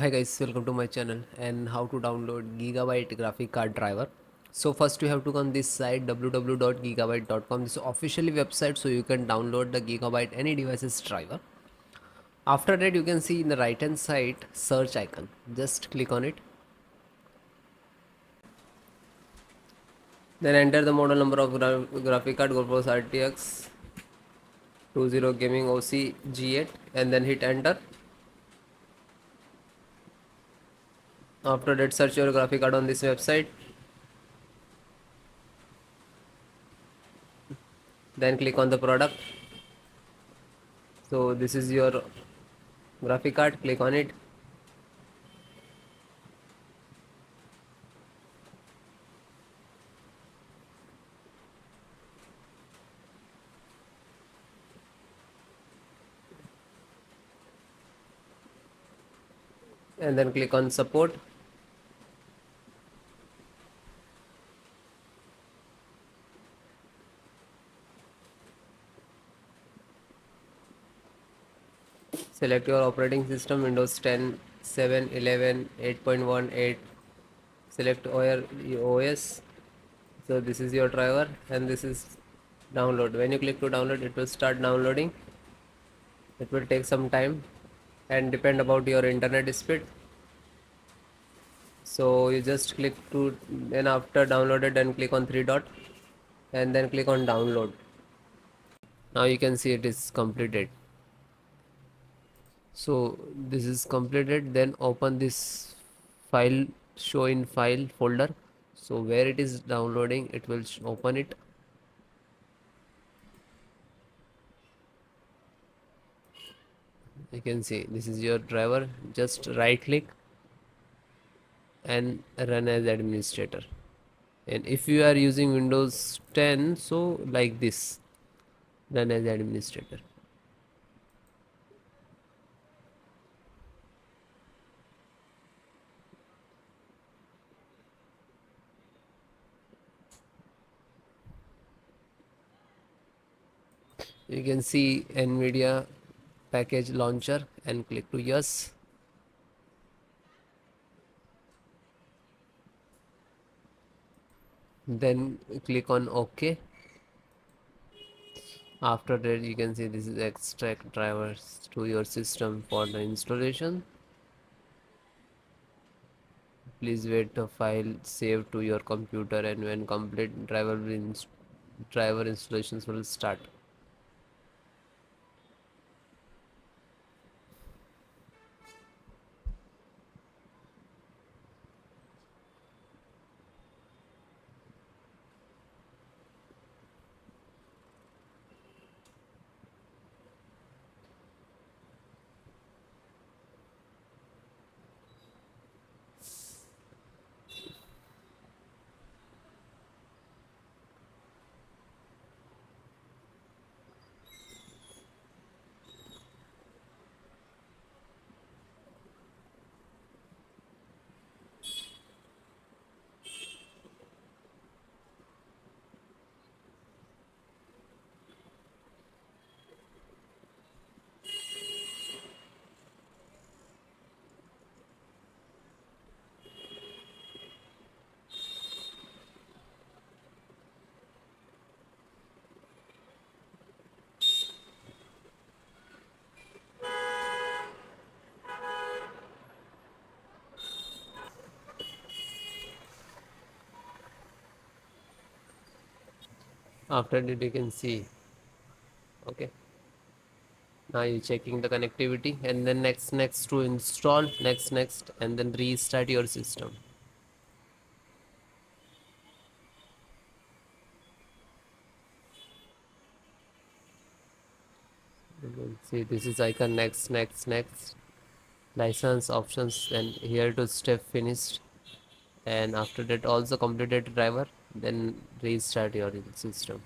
Hi guys, welcome to my channel and how to download Gigabyte graphic card driver. So first you have to go on this site www.gigabyte.com. This is officially website, so you can download the Gigabyte any devices driver. After that you can see in the right hand side search icon. Just click on it. Then enter the model number of graphic card GeForce RTX 20 gaming OC G8 and then hit enter. After that search your graphic card on this website. Then click on the product. So this is your graphic card, click on it. And then click on support. Select your operating system, Windows 10, 7, 11, 8.18. Select OS. So this is your driver and this is download. When you click to download, it will start downloading. It will take some time and depend about your internet speed. So you just click to, then after downloaded, then click on three dot and then click on download. Now you can see it is completed. So this is completed. Then open this file, show in file folder. So where it is downloading, it will open it. You can see this is your driver. Just right click and run as administrator. And if you are using Windows 10, so like this, run as administrator. You can see NVIDIA package launcher and click to yes. Then click on OK. After that you can see this is extract drivers to your system for the installation. Please wait the file save to your computer, and when complete driver installations will start. After that you can see, okay, now you're checking the connectivity, and then next to install, next and then restart your system. You can see this is icon, next license options, and here to step finished. And after that also completed driver, then restart your system.